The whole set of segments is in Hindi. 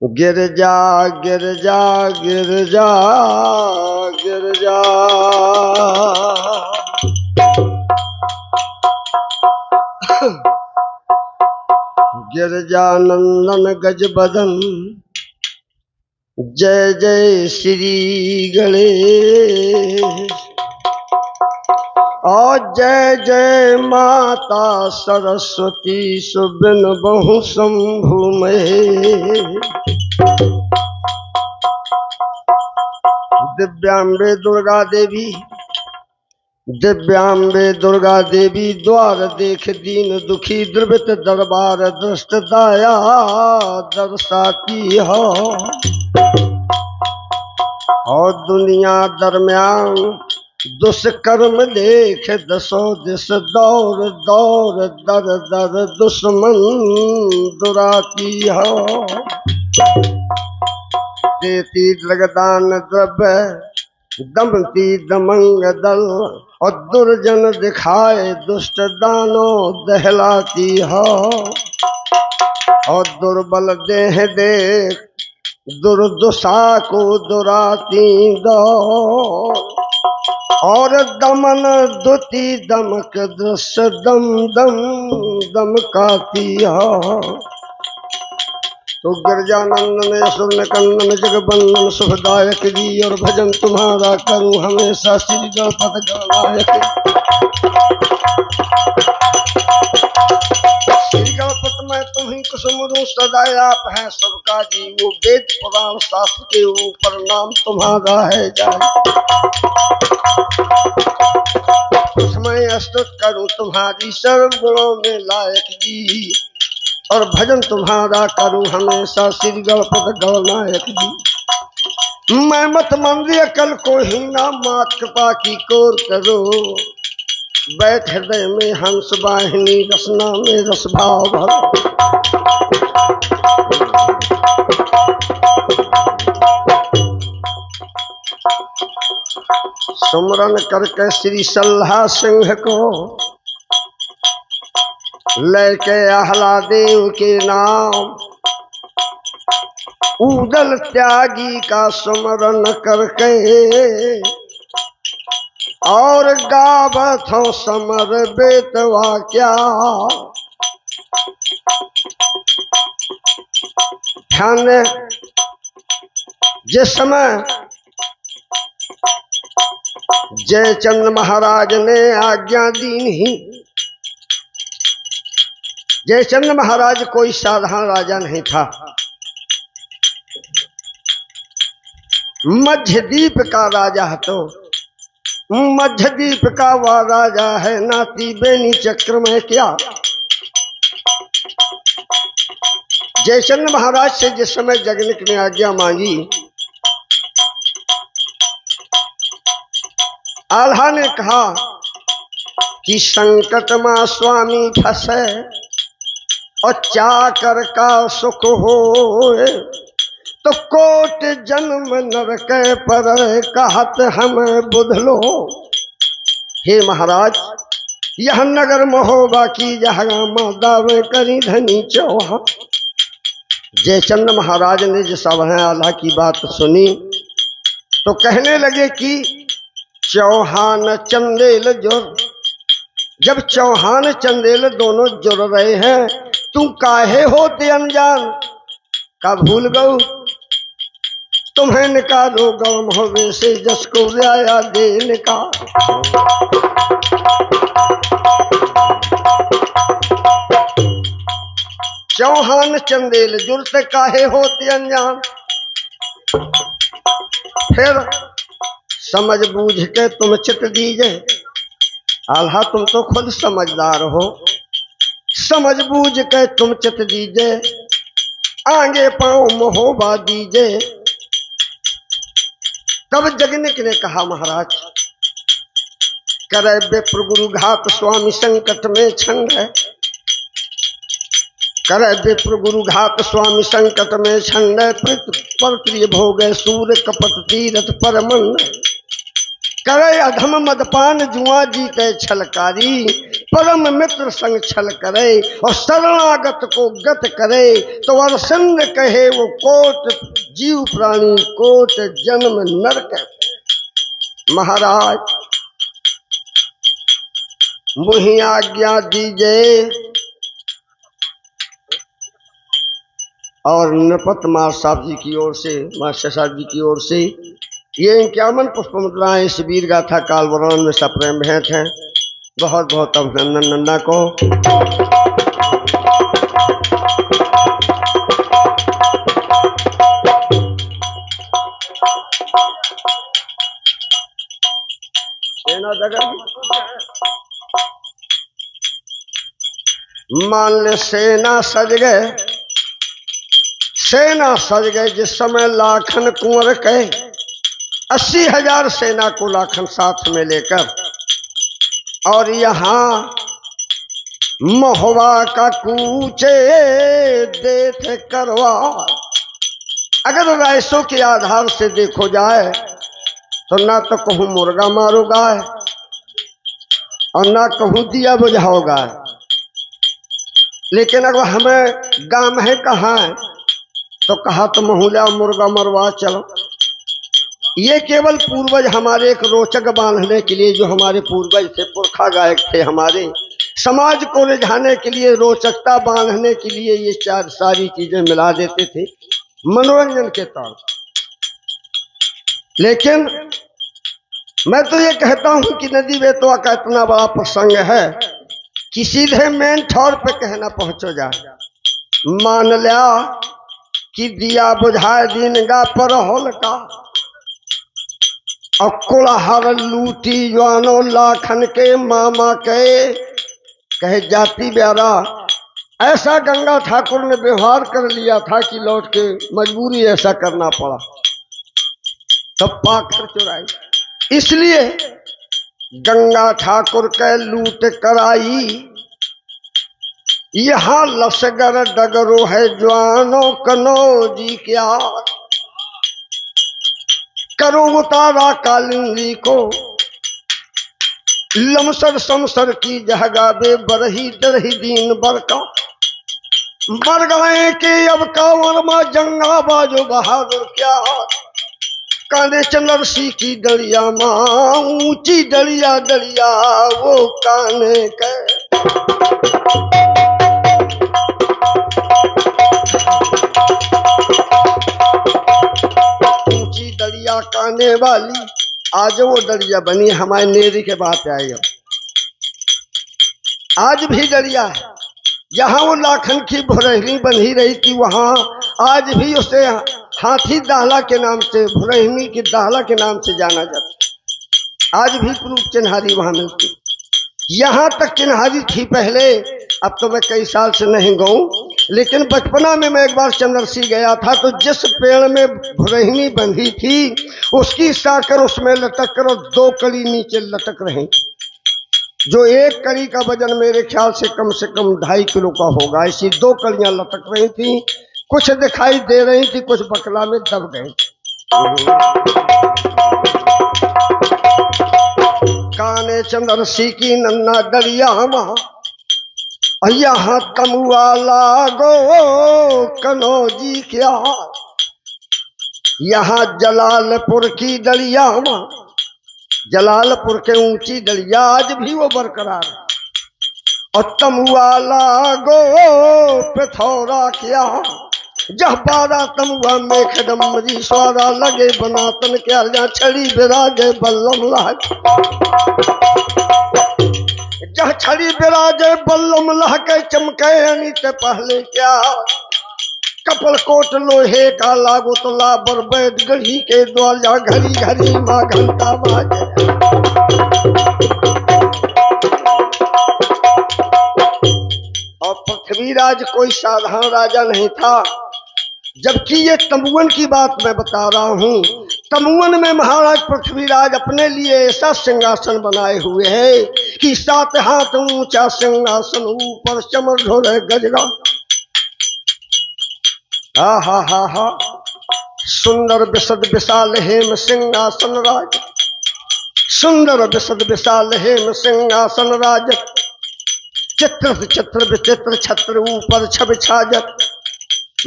गिरजा गिरजा गिरजा गिरजा गिरजा नंदन गज बदन जय जय श्री गणेश और जय जय माता सरस्वती सुबिन बहु शंभु में दिव्यांबे दुर्गा देवी दिव्यांबे दुर्गा देवी द्वार देख दीन दुखी द्रवित दरबार दृष्ट दाया दर्शाती हो और दुनिया दरमियान दुष्कर्म देख दसो दिस दौर दौर दर दर दुश्मन दुराती हो देती द्रगदान द्रव्य दमती दमंग दल और दुर्जन दिखाए दुष्ट दानो दहलाती हो और दुर्बल देह देख दुर्दशा को दुराती दो और दमन दुति दमक दृश्य दम दम दमकाती हो तो गिरजानंदन असुर कंदन जगबंदन सुखदायक जी और भजन तुम्हारा करूं हमेशा श्री गणपत गणनायक। श्री गणपत में तुम्ही कुसुमरु सदाए आप हैं सबका जी वो वेद पुराण शास्त्र के ऊपर नाम तुम्हारा है जाए उसमें स्तुत करूं तुम्हारी सर्व गुणों में लायक जी और भजन तुम्हारा करूं हमेशा श्री गणपत गणनायक जी। मैं मत मंदिर कल को ही ना मात कृपा की कोर करो बैठ हृदय में हंस वाहिनी रसना में रस भाव भरो सुमरन करके श्री सल्हा सिंह को लेके आह्लादेव के नाम उदल त्यागी का सुमरन करके और गावत हो समर बेतवा क्या ध्यान जिस समय जयचंद महाराज ने आज्ञा दी नहीं जयचंद महाराज कोई साधारण राजा नहीं था मध्यद्वीप का राजा है तो मध्यद्वीप का वह राजा है नाती बेनी चक्र में क्या जयचंद महाराज से जिस समय जगनिक ने आज्ञा मांगी आल्हा ने कहा कि संकट में स्वामी फंसे और चाकर का सुख हो तो कोट जन्म नरक पर कहत हमें बुध लो हे महाराज यह नगर महोबा की जहाँ दावे करी धनी चौहा। जयचंद महाराज ने जब सब आल्हा की बात सुनी तो कहने लगे कि चौहान चंदेल जुर जब चौहान चंदेल दोनों जुड़ रहे हैं तुम काहे होते अनजान का भूल गऊ तुम्हें निकालो गम होवे से जस को आया दे निकाल चौहान चंदेल जुड़ते काहे होते अनजान फिर समझ बूझ के तुम चित दीजिए आल्हा तुम तो खुद समझदार हो समझ बूझ के तुम चित दीजिए आगे पांव महोबा दीजिए। तब जगनिक ने कहा महाराज करे विप्र गुरु घात स्वामी संकट में छंद है करे विप्र गुरु घात स्वामी संकट में छंद पर प्रिय भोग सूर्य कपट तीरथ पर मन करे अधम मदपान जुआ जीते छलकारी, परम मित्र संग छल करे और शरणागत को गत करे। तो अरसंद कहे वो कोट जीव प्राणी कोट जन्म नरक। महाराज मुहि आज्ञा दीजिए। और नृपत मार साहब जी की ओर से, मास्टर साहब जी की ओर से ये 51 पुष्प मुद्राएं इस वीर गाथा कालवरण में सप्रेम भेंट हैं। बहुत बहुत अभिनंदन नंदा को। सेना जगह मान ले सेना सज गए, सेना सज गए जिस समय लाखन कुंवर कहे। 80,000 सेना को लाखन साथ में लेकर और यहाँ महुआ का कूचे देते करवा। अगर रायसों के आधार से देखो जाए तो ना तो कहूँ मुर्गा मारोगा और ना कहूँ दिया बुझाओगा, लेकिन अगर हमें गांव है कहाँ है तो कहा तो महूला मुर्गा मरवा चलो। ये केवल पूर्वज हमारे एक रोचक बांधने के लिए, जो हमारे पूर्वज थे, पुरखा गायक थे हमारे, समाज को रिझाने के लिए, रोचकता बांधने के लिए ये चार सारी चीजें मिला देते थे मनोरंजन के तौर। लेकिन मैं तो ये कहता हूं कि नदी बेतवा का इतना बड़ा प्रसंग है कि सीधे मेन ठौर पे कहना पहुंचो जाए। मान लिया कि दिया बुझाए दिन गा पर होल का और कुलहर लूटी जवानो लाखन के मामा कहे जाति ब्यारा। ऐसा गंगा ठाकुर ने व्यवहार कर लिया था कि लौट के मजबूरी ऐसा करना पड़ा, तब पाखर चुराई। इसलिए गंगा ठाकुर के लूट कराई। यहाँ लसगर डगरो है जवानो कनौजी क्या, करो उतारा कालिंदी को लमसर समसर की जहगावे बरही दरही दीन बरका। मर गए के अब कांवरमा जंगा बाजो बहादुर क्या, काने चंद्रसी की दरिया माँ ऊंची दरिया दरिया वो काने के। ऊंची दरिया काने वाली आज वो दरिया बनी हमारे नेरी के बात आई। अब आज भी दरिया है। जहाँ वो लाखन की भुरहनी बंधी रही थी वहां आज भी उसे हाथी दाहला के नाम से, भुरहनी की दाहला के नाम से जाना जाता। आज भी प्रूफ चिन्हारी वहां मिलती। यहाँ तक चिन्हारी थी पहले, अब तो मैं कई साल से नहीं गऊं, लेकिन बचपना में मैं एक बार चंद्रसी गया था तो जिस पेड़ में भुरहनी बंधी थी उसकी साकर उसमें लटक कर और 2 कड़ी नीचे लटक रही, जो एक कड़ी का वजन मेरे ख्याल से कम 2.5 किलो का होगा। ऐसी 2 कड़ियां लटक रही थी, कुछ दिखाई दे रही थी, कुछ बकला में दब गई। काने चंद्रसी की नन्ना दरिया यहाँ तमुआ लागो कनौजी क्या, यहाँ जलालपुर की दरिया, जलालपुर के ऊंची दरिया आज भी वो बरकरार है। और तमुआ लागो पिथौरा क्या, जह 12 तमुआ में खडम्बरी स्वारा लगे बनातन क्या, जहाँ छड़ी बिराजे बल्लम लागे, जहाँ छड़ी बिराजे बल्लम लहके चमके अनित पहले क्या, कपल कोट लोहे का लागो तो लाबर बैठ गढ़ी के द्वार, जा घड़ी घड़ी माँ घंटा बाजे। और पृथ्वीराज कोई साधारण राजा नहीं था। जबकि ये तमुवन की बात मैं बता रहा हूँ, तमुवन में महाराज पृथ्वीराज अपने लिए ऐसा सिंहासन बनाए हुए है कि 7 हाथ ऊंचा सिंहासन, ऊपर चमर ढोले गजगा। हा हा हा हा, सुंदर विशद विशाल हेम सिंहासन राज, सुंदर विशद विशाल हेम सिंहासन राजत, चित्र चित्र विचित्र छत्र ऊपर छब छाजत,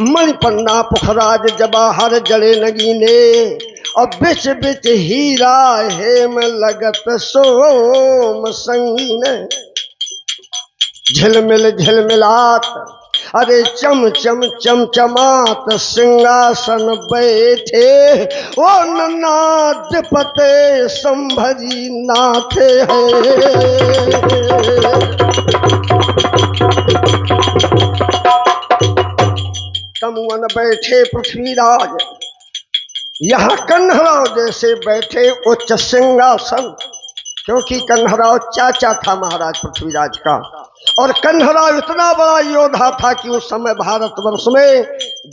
मणिपन्ना पुखराज जवाहर जड़े नगीने, और बिच बिच हीरा हेम लगत सोम संगीन। झिलमिल झिलमिलात अरे चम चम चमचमात सिंहासन बैठे, ओ नाथपते संभरी नाथ है। तमुअन बैठे पृथ्वीराज, यहाँ कन्हराव जैसे बैठे उच्च सिंहासन, क्योंकि कन्हराव चाचा था महाराज पृथ्वीराज का, और कन्हराव इतना बड़ा योद्धा था कि उस समय भारतवर्ष में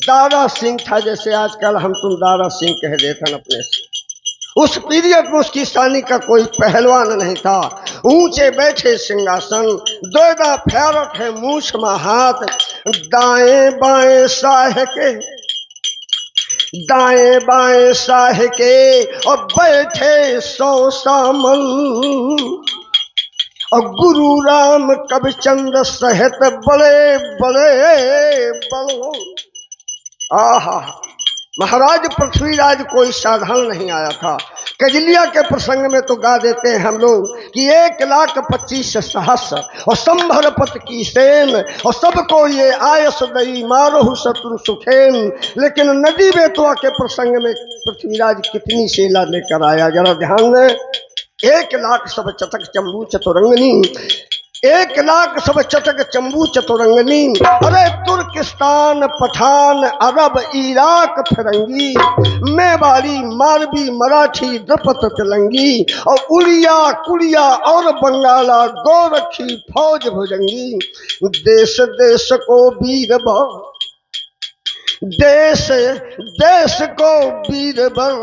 दारा सिंह था, जैसे आजकल हम तुम दारा सिंह कह देते हैं अपने से। उस पीरियड में उसकी सानी का कोई पहलवान नहीं था। ऊंचे बैठे सिंहासन, दोदा फेरत है मूछ में हाथ, दाएं बाएं साह के, दाएं बाएं साह के, और बैठे 100 सामन, और गुरु राम कविचंद्र सहित बड़े बड़े बल। आहा, महाराज पृथ्वीराज कोई साधारण नहीं आया था। कजलिया के प्रसंग में तो गा देते हैं हम लोग कि 1,25,000 और संभरपत की सेन, और सबको ये आयस दई मारो शत्रु सुखेन। लेकिन नदी बेतवा के प्रसंग में पृथ्वीराज कितनी सेना लेकर आया, जरा ध्यान दें। 1,00,000 सब चटक चंबू चतुरंगनी, 1,00,000 सब चटक चंबू चतुरंगनी, अरे तुर्किस्तान पठान अरब इराक फिरंगी, मेवाड़ी मारबी मराठी द्रपत तिलंगी, और उड़िया कुड़िया और बंगाला गोरखी फौज भुजंगी। देश देश को वीर बल, देश देश को वीर बल,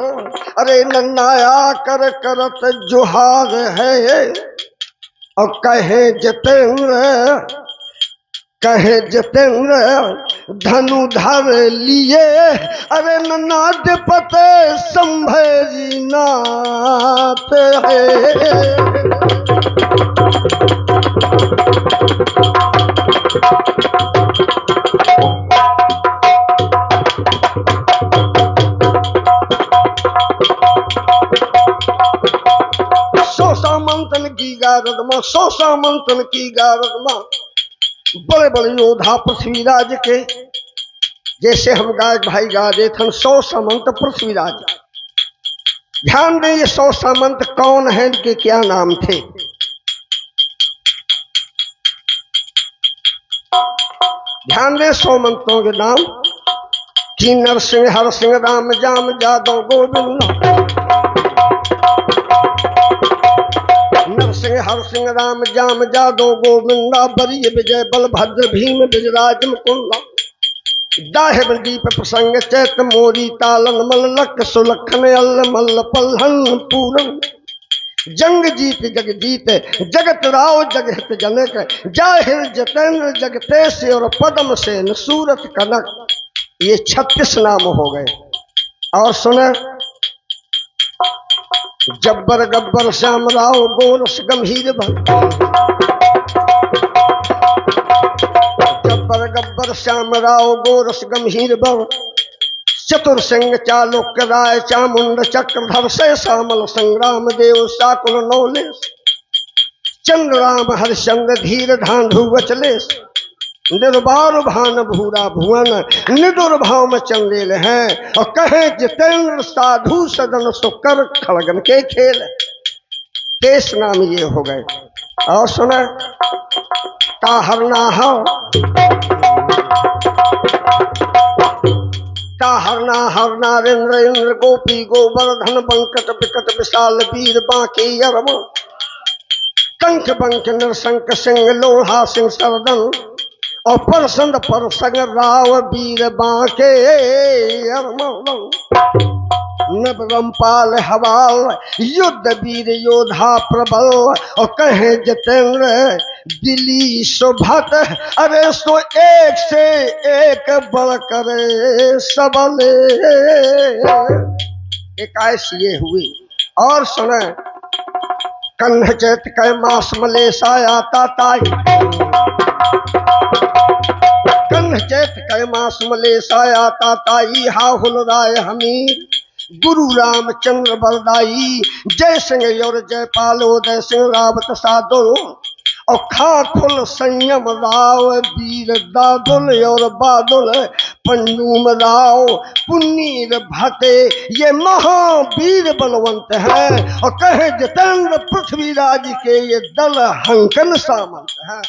अरे नन्नाया कर करत जुहार है, और कहे जितेंद्र धनुधर लिए, अरे नाथपते संभरी नाथ है। सौ सामंतन की गारदमा, बड़े बड़े योद्धा पृथ्वीराज के, जैसे हम गायक भाई गा रहे थे 100 सामंत पृथ्वीराज। ध्यान दें, ये 100 सामंत कौन है, इनके क्या नाम थे। ध्यान दें 100 मंत्रों के नाम कि नरसिंह हर सिंह राम जाम जादव गोविंद, नरसिंह हर सिंह राम जाम जादव गोविंदा, बरी विजय बलभद्र भीम विजराज मुकुंदा, दाहिब दीप प्रसंग चैत मोरी तालन मल्लक सुलखन अल मल्ल पल्हन पूरन, जंग जीत जग जीत जगत राव जगत जनक, जाहिर जतेंद्र जगतेश और पद्म सेन सूरत कनक। ये 36 नाम हो गए। और सुने, जब्बर गब्बर श्याम राव गोरस गंभीर भर, जब्बर गब्बर श्याम राव गोरस गंभीर भर, चतुर सिंह चालुक्य राय चामुंड चक्रधर से श्यामल संग्राम देव साकुल नौलेश, चंद्रराम हरिश्चंद्र धीर धांधु वचलेश, निर्बार भान भूरा भुवन निदुर्भाव में चंदेल हैं, और कहे जितेंद्र साधु सदन सुकर खड़गन के खेल। 23 नाम ये हो गए। और सुना, ताहरना हो ताहरना हर नारेंद्र इंद्र गोपी गोवर्धन बंकट विकट विशाल वीर बांके अरम, कंठ बंक नरसंक सिंह लोहा सिंह सरदन, और परसंद परसंग राव वीर बांके नवरमपाल हवाल युद्ध वीर योद्धा प्रबल, और कहे जितेंद्र दिली सुभत, अरे सो एक से एक बढ़ करे सबले। 21 ये हुई। और सुने, कन्ह चैत कै मास मलेसा आता ताई, कन्ह चैत कै मास मलेसा आता ताई, हाहुल राय हमीर गुरु रामचंद्र बरदाई। जय सिंह और जयपाल उदय सिंह रावत सादुल, और खाकुल संयम राव वीर दादुल और बादुल पंडूम राव पुनीर भटे, ये महावीर बलवंत है। और कहे जितेंद्र पृथ्वीराज के ये दल हंकन सामंत है।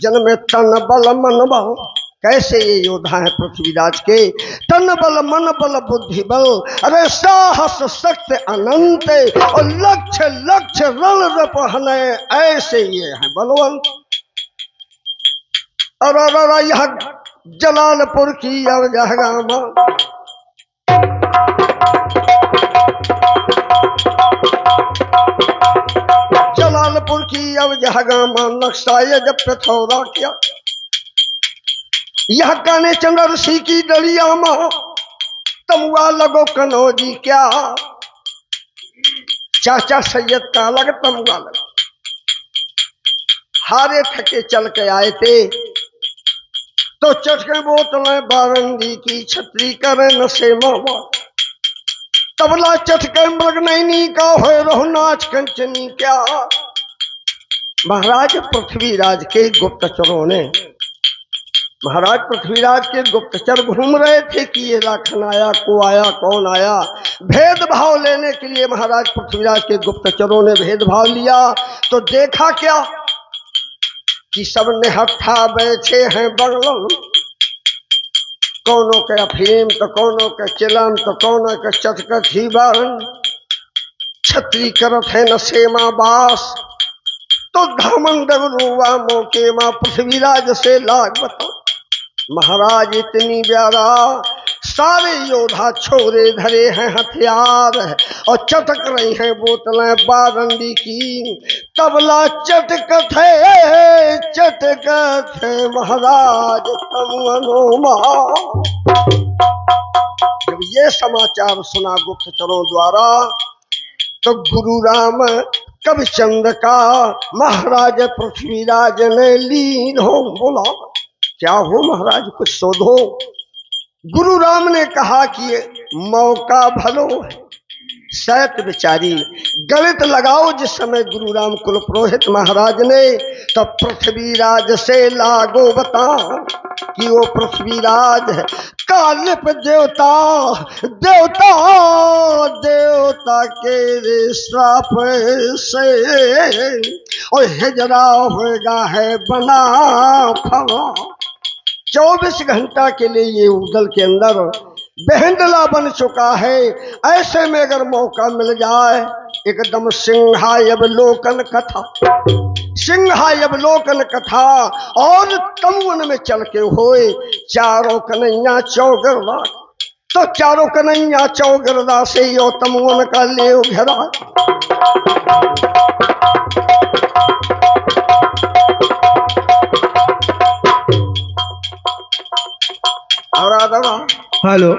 जन्मे तन बल मन बल, कैसे ये योद्धा है पृथ्वीराज के, तन बल मन बल बुद्धि बल, अरे साहस शक्ति अनंत, और लक्ष्य लक्ष्य रण रपहने, ऐसे ये है बलवंत। और यह जलालपुर की अवजहगामा, जलालपुर की अवजहगामा, नक्शा ये जब पिथौरा किया, यह काने चंद्र ऋषि की डलिया मां, तमुआ लगो कनौजी क्या, चाचा सैयद का अलग तमुआ लगा। हारे थके चल के आए थे, तो चटके बोतलें बारंगी की, छतरी करे नशे मावा, तबला चटके मृग नैनी का हो रहो नाच कंचनी क्या। महाराज पृथ्वीराज के गुप्तचरों ने, महाराज पृथ्वीराज के गुप्तचर घूम रहे थे कि ये लाखन आया, को आया, कौन आया। भेदभाव लेने के लिए महाराज पृथ्वीराज के गुप्तचरों ने भेदभाव लिया, तो देखा क्या कि सब निहत्था बैठे हैं बगल, कौनों के अफीम, तो कौनों के चिलम, तो कौनों के चटकट ही बारन, छतरी करत है नशे माँ बास, तो धामन डगरुआ मौके माँ पृथ्वीराज से लाग बता। महाराज इतनी प्यारा, सारे योद्धा छोरे धरे हैं हथियार, और चटक रही हैं बोतलें बारंडी की, तबला चटकत है महाराज तमुअनुमा। जब ये समाचार सुना गुप्तचरों द्वारा, तो गुरु राम कविचंद का महाराज पृथ्वीराज ने लीन हो बोला, क्या हो महाराज कुछ शोधो। गुरु राम ने कहा कि मौका भलो है, सैत बिचारी गणित लगाओ। जिस समय गुरु राम कुल पुरोहित महाराज ने, तब पृथ्वीराज से लागो बता कि वो पृथ्वीराज है कालिप देवता, देवता देवता के श्राप से, और हिजरा होगा है बना फवा। 24 घंटा के लिए ये उदल के अंदर बेहंडला बन चुका है। ऐसे में अगर मौका मिल जाए, एकदम सिंहायवलोकन कथा, सिंहायवलोकन कथा, और तमुवन में चल के होए चारों कन्हैया चौगिरदा, तो चारों कन्हैया चौगिरदा से यो तमुवन का ले घेरा। और हेलो